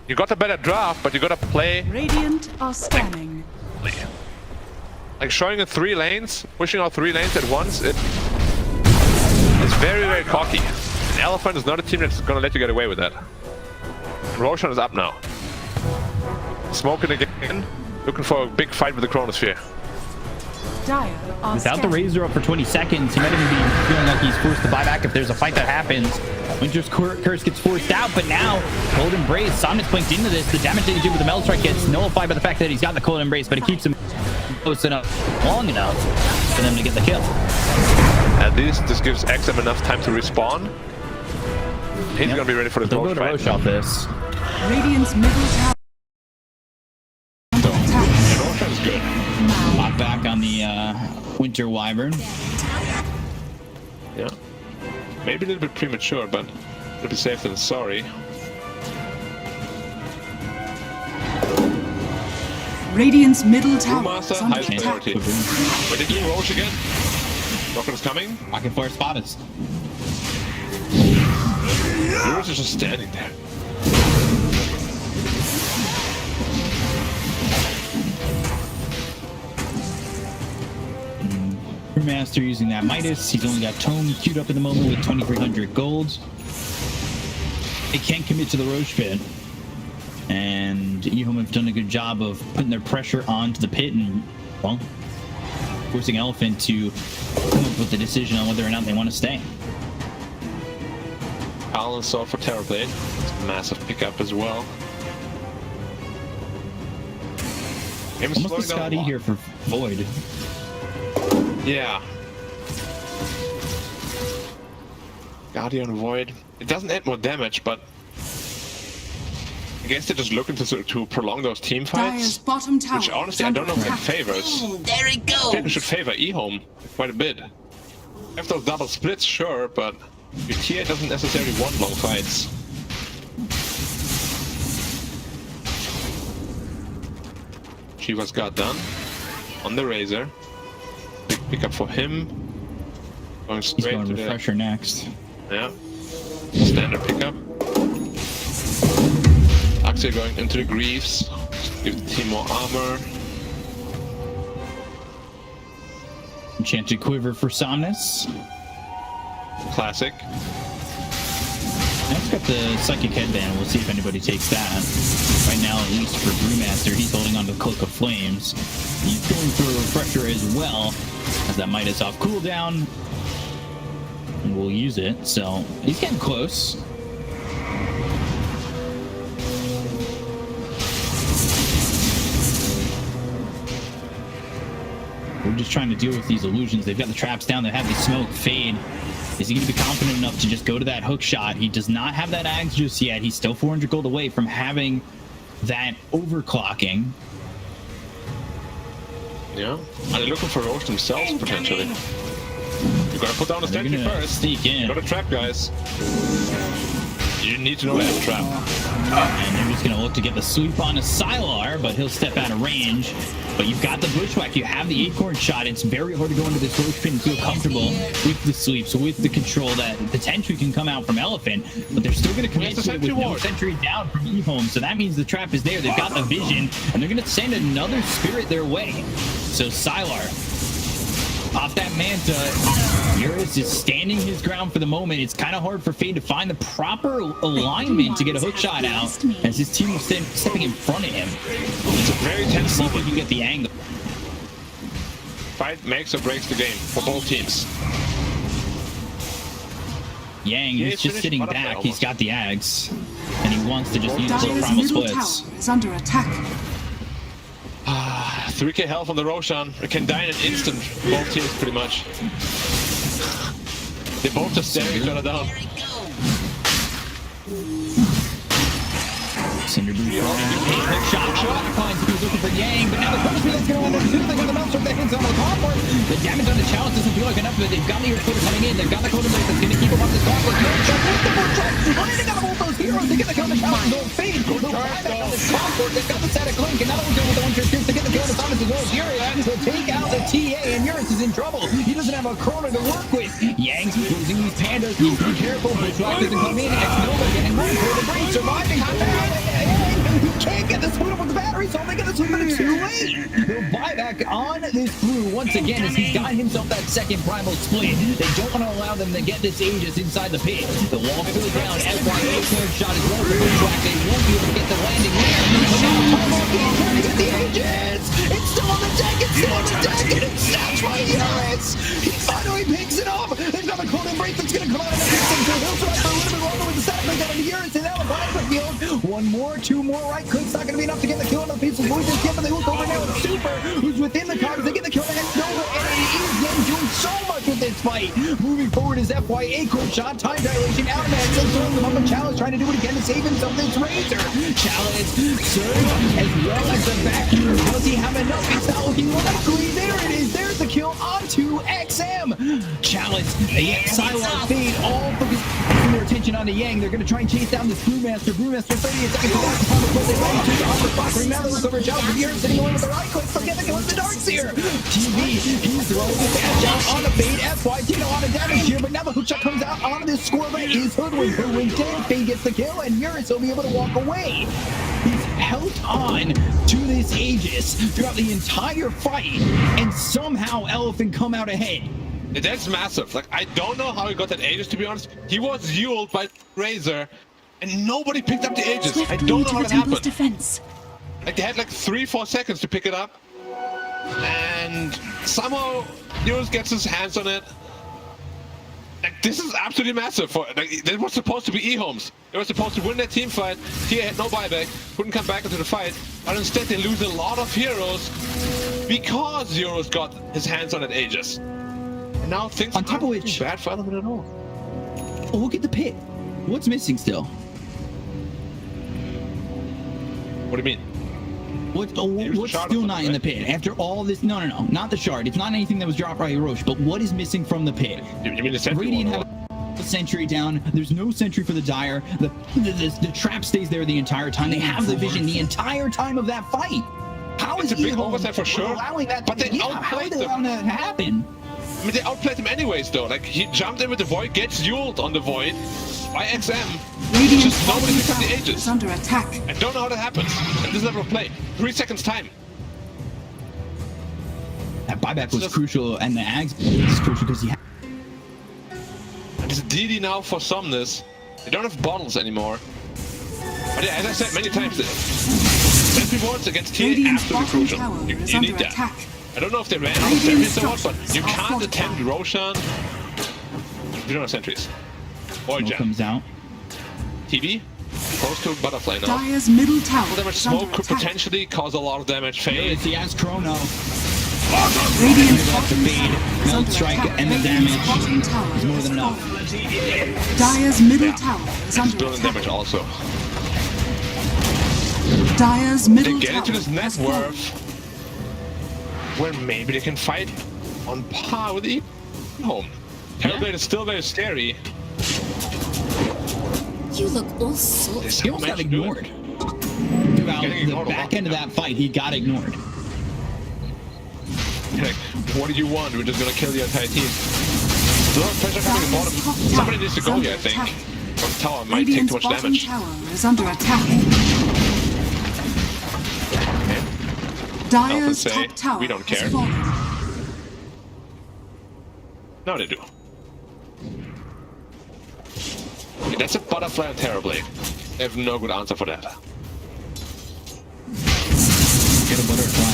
You got a better draft, but you gotta play. Radiant are scanning. Like showing in 3 lanes, pushing out 3 lanes at once, it's very, very cocky. And Elephant is not a team that's gonna let you get away with that. And Roshan is up now. Smoking again, looking for a big fight with the Chronosphere. Without the Razor up for 20 seconds, he might even be feeling like he's forced to buy back if there's a fight that happens. Winter's Curse gets forced out, but now Cold Embrace, Somnus blinked into this. The damage that he did with the Metal Strike gets nullified by the fact that he's got the Cold Embrace, but it keeps him close enough, long enough for them to get the kill. At least this gives XM enough time to respawn. He's gonna be ready for the Roche fight. Roche off this. Radiant's middle tower. Lock back on the Winter Wyvern. Yeah. Maybe a little bit premature, but it'll be safe than sorry. Radiant's middle tower. Master, high priority. Wait, did you Roche again? Rocket's coming. Pocket for Spottis. Yours is just standing there. Master using that Midas. He's only got Tome queued up at the moment with 2,300 gold. They can't commit to the Roche pit. And EHome have done a good job of putting their pressure onto the pit and, well, forcing Elephant to come up with a decision on whether or not they want to stay. Alan saw for Terrorblade. It's a massive pickup as well. Almost a Scotty here for Void. Yeah. Guardian Void. It doesn't add more damage, but I guess they're just looking to prolong those team fights. Which honestly I don't know if it favors. There it goes. I think it should favor EHome quite a bit. If those double splits, sure, but your TA doesn't necessarily want long fights. Shiva's got done on the Razor. Big pickup for him. Going straight to the Refresher next. Yeah. Standard pickup. Axel going into the Greaves. Give the team more armor. Enchanted Quiver for Somnus. Classic. Next got the Psychic Headband. We'll see if anybody takes that. Right now, at least for Brewmaster, he's holding on to Cloak of Flames. He's going for a Refresher as well, as that Midas off cooldown. And we'll use it, so he's getting close. We're just trying to deal with these illusions. They've got the traps down. They have the smoke fade. Is he going to be confident enough to just go to that hook shot? He does not have that axe just yet. He's still 400 gold away from having that overclocking. Yeah. Are they looking for Roche themselves, potentially? You gotta put down the statue first. Sneak in. Got a trap, guys. You need to know they have a trap. And they're just going to look to get the sweep on a Sylar, but he'll step out of range. But you've got the Bushwhack. You have the acorn shot. It's very hard to go into this Roche pin and feel comfortable with the sweeps, with the control that potentially can come out from Elephant. But they're still going to commit to it with no sentry down from EHome. So that means the trap is there. They've got the vision, and they're going to send another spirit their way. So Sylar, off that Manta, Eurus is standing his ground for the moment. It's kind of hard for Fade to find the proper alignment to get a hook shot out as his team is stepping in front of him. It's a very tense moment. See if he can get the angle. Fight makes or breaks the game for both teams. Yang is just sitting back. He's got the axe, and he wants to just use his little primal splits. Tower is under attack. 3k health on the Roshan. It can die in an instant. Both teams, pretty much. They both just staring each other down. Cinderbrew hook shot finds who's looking for Yang, but now the first that's going to end up soon. They got the mouse from the hands on the cardboard. The damage on the challenge doesn't feel like enough, but they've got the Earth coming in. They've got the Coda Blade that's going to keep them up this cardboard. They got to hold those heroes. They get the kill on the challenge. They'll fade. They'll buy back on this cardboard. They've got the static link, and now they'll deal with the one to get the kill on the Thomas as well as Fury. They'll take out the TA, and Eurus is in trouble. He doesn't have a Chrono to work with. Yang's losing these pandas. Be careful. Bushwhack doesn't come in. X-Nova getting one for the brain. Surviving. You can't get the sweep up with the battery, so they get the sweep, but it's too late. They'll buy back on this Brew once again as he's got himself that second primal split. They don't want to allow them to get this Aegis inside the pit. The wall goes down. FYA clear shot as well as the Bushwhack. They won't be able to get the landing there. But now Tomahawk trying to get the Aegis. It's still on the deck. It's still on the deck, and it's snatched by Eurus. He finally picks it up. They've got the Clone Embrace that's going to come out of the system. So he'll survive for a little bit longer with the static link on the Eurus, and now the field. One more, two more right clicks. Not going to be enough to get the kill on the piece of Void this kid, but they look over now with Super, who's within the cogs. They get the kill on Nova, and it is them doing so much with this fight. Moving forward is FYA core shot, time dilation, out of man, still throwing them up, and Chalice trying to do it again to save himself this Razor. Chalice, Surge, as well as the vacuum. Does he have enough? It's not looking likely. There it is. There's the kill onto XM. Chalice, Sylar, Fade, all focusing their attention onto Yang. They're going to try and chase down this Brewmaster. Brewmaster 38 seconds to walk upon the floor. They ready to the upper clock. Now they look over Chalice. The Eurus sitting away with the right click. Forget the kill of the darts here. TV, he's throwing the dash out on the Fade. FY taking a lot of damage here, but now the hook shot comes out onto this score, but is Hoodwink. Hoodwink dead. Fade gets the kill, and Eurus will be able to walk away. He's held on to this Aegis throughout the entire fight, and somehow Elephant come out ahead. That's massive. Like, I don't know how he got that Aegis, to be honest. He was fueled by Razor, and nobody picked up the Aegis. I don't know how that happened. Defense. Like, they had like 3-4 seconds to pick it up, and somehow Eurus gets his hands on it. Like, this is absolutely massive. For like, that was supposed to be EHomes. They were supposed to win that team fight. Tia had no buyback, couldn't come back into the fight, but instead they lose a lot of heroes because Eurus got his hands on that Aegis. And now things on top of which, bad for Element at all. Oh, look at the pit. What's missing still? What do you mean? What's still not in the pit? After all this, no, not the shard. It's not anything that was dropped by Roche, but what is missing from the pit? You mean the sentry? Radiant have a sentry down. There's no sentry for the Dire. The trap stays there the entire time. They have the vision the entire time of that fight. How is it's a big oversight for sure, allowing that? But they outplayed them. Allowing that to happen? I mean, they outplayed him anyways, though. Like, he jumped in with the Void, gets fueled on the Void by XM. Just nobody picks up the Aegis. Under attack. I don't know how that happens at this level of play. 3 seconds time. That buyback was crucial, and the Ags is crucial because he had... It's DD now for Somnus. They don't have bottles anymore. But yeah, as I said many times, sentry wards against TA absolutely crucial. You need that. I don't know if they ran out of sentries or what, but you can't attempt Roshan if you don't have sentries. Or Smoke comes out. TV, close to butterfly now. Dire's middle tower Damage smoke could potentially cause a lot of damage. Fade. He has Chrono. Radiant's Off the fade, melt strike, and the damage is more than enough. Dire's middle tower is It's under doing attack. damage also. Dire's They middle get into tower this net has fallen. worth where maybe they can fight on par with EHome. Terrorblade is still very scary. You look all sorts. There's He so almost got much to it. ignored. Throughout Getting the ignored a back lot. end of that fight, he got ignored. Like, what do you want? We're just gonna kill the entire team. There's a lot of pressure coming in bottom. Somebody needs to go here, I think. But the tower might take too much Radiant's damage. bottom tower is under attack. Okay. Dire's say, top tower we don't has care. fallen. Now they do. Okay, that's a butterfly and Terrorblade. They have no good answer for that. Get a butterfly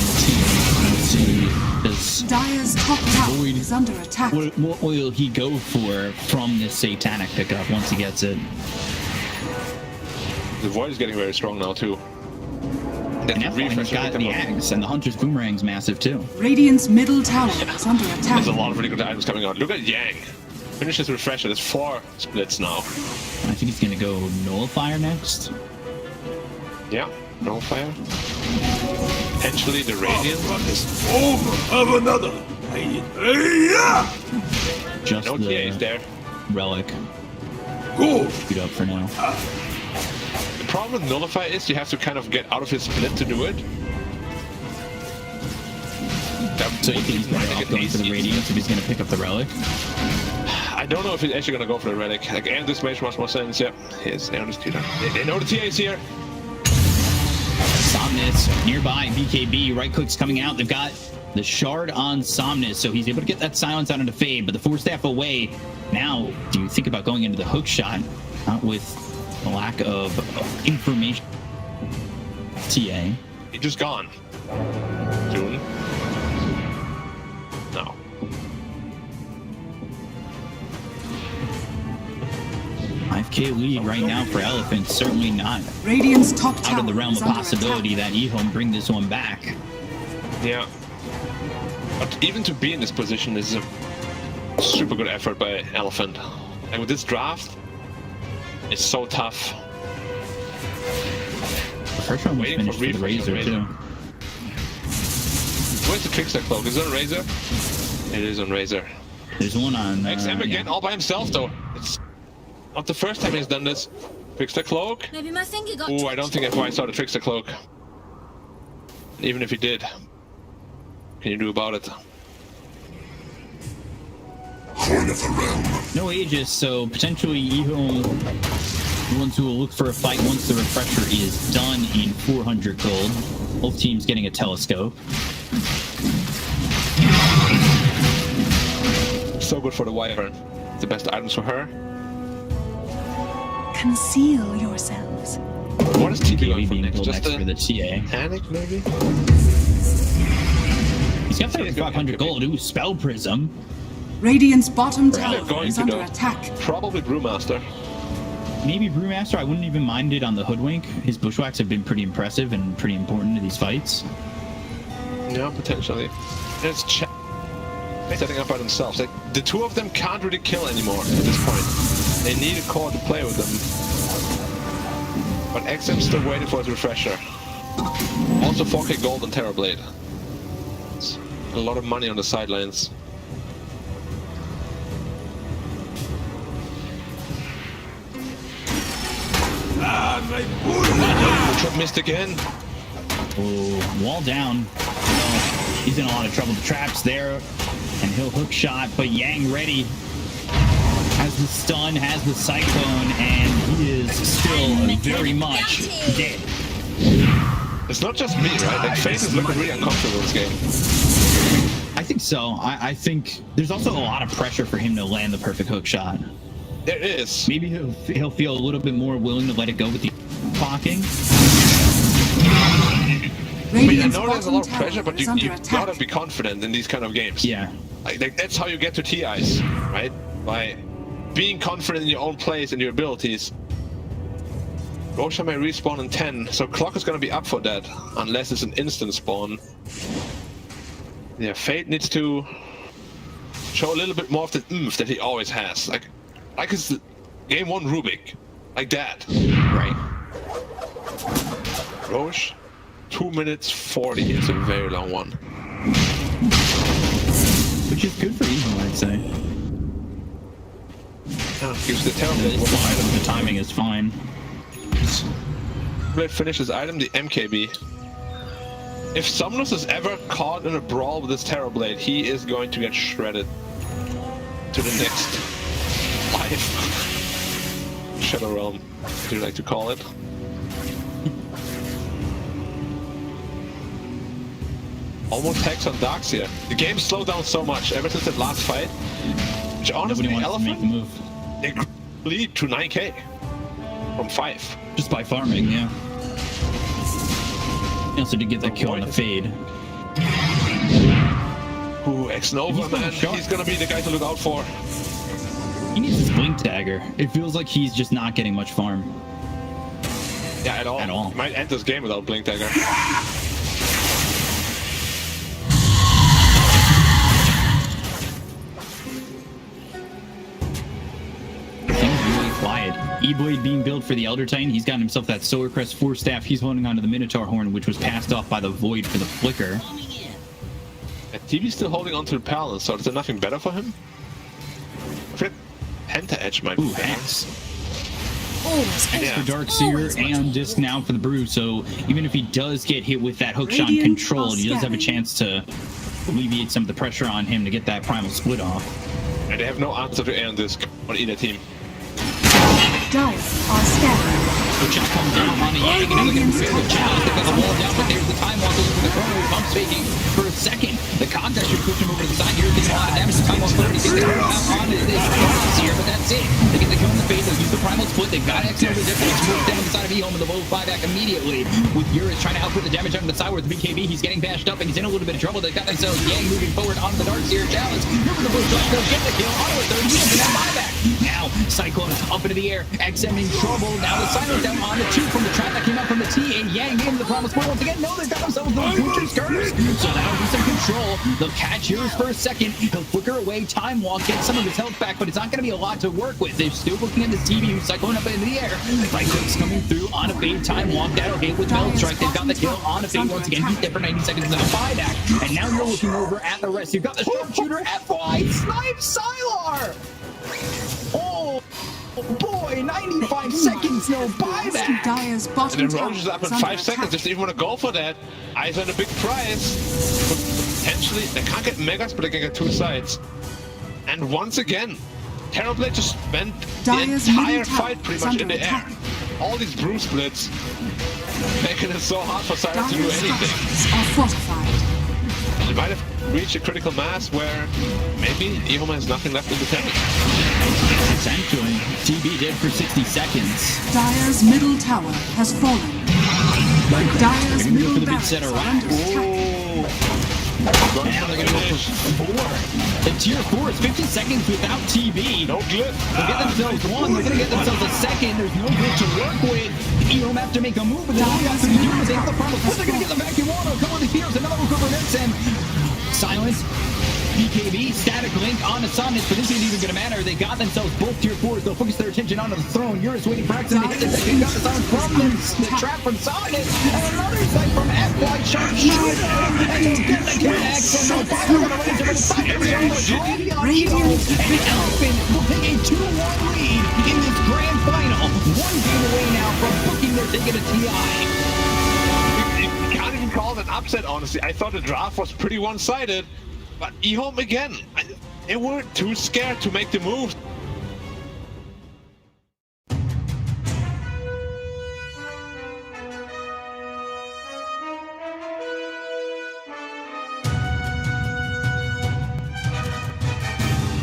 on the team. Let's see. Does Dire's top tower Void- is under attack. what will he go for from this satanic pickup once he gets it? The Void is getting very strong now too. And that point, he's got the Ags, and the Hunter's Boomerang's massive too. Radiant's middle tower is under attack. There's a lot of really good items coming out. Look at Yang. Finish his refresher. There's 4 splits now. I think he's gonna go Nullifier next. Yeah, no fire. Potentially the Radiant. Just No TAs the there. relic. Beat up for now. The problem with Nullify is you have to kind of get out of his split to do it. So you think he's better off going for the Radiance if he's gonna pick up the relic? I don't know if he's actually gonna go for the relic. Like, and this makes much more sense. Yep, he's Aeon Disputer. They know the TA's here. Somnus nearby, BKB, right click's coming out. They've got the shard on Somnus, so he's able to get that silence out into Fade, but the Force Staff away. Now, do you think about going into the hook shot? Not with a lack of information. TA. He's just gone. Soon. No. 5K lead right now for Elephant. Certainly not Radiant's top tower out of the realm is of under possibility attack. that EHome bring this one back. Yeah. But even to be in this position is a super good effort by Elephant. And with this draft, it's so tough. The first round was Waiting for finished for the refresh Razor on too. Where's the Trickster Cloak? Is it on Razor? It is on Razor. There's one on XM again, yeah. all by himself though. It's not the first time he's done this. Trickster Cloak? Maybe my finger got Ooh, I don't think FY saw the Trickster Cloak. Even if he did, what can you do about it? No Aegis, so potentially EHome, the ones who will look for a fight once the refresher is done in 400 gold. Both teams getting a telescope. So good for the Wyvern. The best items for her. Conceal yourselves. What is TP BKB going for being next? pulled Just next for the a TA. panic maybe? He's got 3,500 gold. Ooh, Spell Prism. Radiant's bottom They're tower going is to under though. attack. Probably Brewmaster. Maybe Brewmaster. I wouldn't even mind it on the Hoodwink. His Bushwhacks have been pretty impressive and pretty important in these fights. Yeah, potentially. And it's setting up by themselves. Like, the two of them can't really kill anymore at this point. They need a core to play with them. But XM's still waiting for his refresher. Also 4K gold on Terrorblade. It's a lot of money on the sidelines. Trip missed again. Oh, wall down. He's in a lot of trouble. The trap's there, and he'll hook shot, but Yang ready. Has the stun, has the cyclone, and he is still very much dead. It's not just me, right? Like, Faith is looking really uncomfortable in this game. I think so. I think there's also a lot of pressure for him to land the perfect hook shot. There is. Maybe he'll feel a little bit more willing to let it go with the blocking. I mean, I know there's a lot of pressure, but you gotta be confident in these kind of games. Yeah. Like that's how you get to TIs, right? By being confident in your own plays and your abilities. Roshan may respawn in 10, so clock is gonna be up for that, unless it's an instant spawn. Yeah, Fate needs to show a little bit more of the oomph that he always has. Like it's game 1 Rubik. Like that. Right. Roche, 2 minutes 40. It's a very long one. Which is good for EHome, I'd say. Gives the terrible item. The timing is fine. Blade finishes item, the MKB. If Somnus is ever caught in a brawl with this Terrorblade, he is going to get shredded to the next life. Shadow Realm, as you like to call it. Almost hex on Doxia. The game slowed down so much ever since that last fight. Which honestly, Nobody wants to make the move. They lead to 9k from 5. Just by farming, yeah. He also did get that kill on the fade. Ooh, X-Nova, man. He's gonna be the guy to look out for. He needs his blink dagger. It feels like he's just not getting much farm. Yeah, at all. At all. He might end this game without blink dagger. E-Blade being built for the Elder Titan. He's gotten himself that Solar Crest 4 staff. He's holding onto the Minotaur Horn, which was passed off by the Void for the Flicker. And TV's still holding onto the Paladin, so is there nothing better for him? I think Penta Edge might be better. For Darkseer and Disc now for the Brew, so even if he does get hit with that hookshot controlled, he does have a chance to alleviate some of the pressure on him to get that Primal Split off. And they have no answer to Aeon Disc on either team. Dice are scanning. So Chop comes down on the Yang, and he's going to the challenge. They've got the wall down, but there's the time walk over the corner. Pump's faking for a second. The Contact should push him over to the side here. They get a lot of damage. The time walk 30. They get out on it. They here, but that's it. They get the kill in the face. They'll use the Primal Split. They've got X over there. It's moved down the side of EHome, and the low 5 back immediately. With Eurus trying to output the damage on the side with the BKB. He's getting bashed up, and he's in a little bit of trouble. They've got themselves Yang moving forward onto the Darkseer challenge. Moving the bush, they'll get the kill. Auto 30. He's in that buyback. Now, Cyclone up into the air. XM in trouble. Now the silence down on the 2 from the trap that came out from the T, and Yang into the Promise Point once again. No, they've got themselves those Butcher's Curse. So that'll be some control. They'll catch yours for a second. He'll flicker away, time walk, get some of his health back, but it's not going to be a lot to work with. They're still looking at this TV who's Cyclone up into the air. Right clicks coming through on a fade, time walk. That'll hit with Meld Strike. They've got the kill on a fade once again. He's there for 90 seconds in the buyback. And now you're looking over at the rest. You've got the Sharpshooter FY Snipe Sylar. Oh boy, 95 seconds, no buyback. And then Roche is up in 5 seconds. If they even want to go for that, eyes on a big prize. Potentially, they can't get Megas, but they can get 2 sides. And once again, Terrorblade just spent the entire fight pretty much in the air. All these brew splits, making it so hard for Cyrus to do anything. They might have reached a critical mass where maybe EHome has nothing left in the tank. Essentially, TB did for 60 seconds. Dire's middle tower has fallen. Dire's middle for the big set of now they're gonna go for 4. The tier 4 is 50 seconds without TB. No glitch. They'll get themselves 1. They're gonna get themselves a second. There's no glitch to work with. EHome have to make a move, but they don't have to do it. They have the promise. They're gonna get the vacuum water. A couple of the heroes, another one over this, and Silence. BKB, Static Link on Sonnet, but this isn't even going to matter. They got themselves both tier 4s. They'll focus their attention onto the throne. Eurus waiting for X, and they hit the second. Got the sound from the trap from Sonnet, and another sight from FY Sharpshooter. And they'll get the kill X, and they'll fire on the range over the side. And Elephant will take a 2-1 lead in this grand final. 1 game away now from booking their ticket to TI. You can't even call it an upset, honestly. I thought the draft was pretty one-sided. But EHome again, they weren't too scared to make the move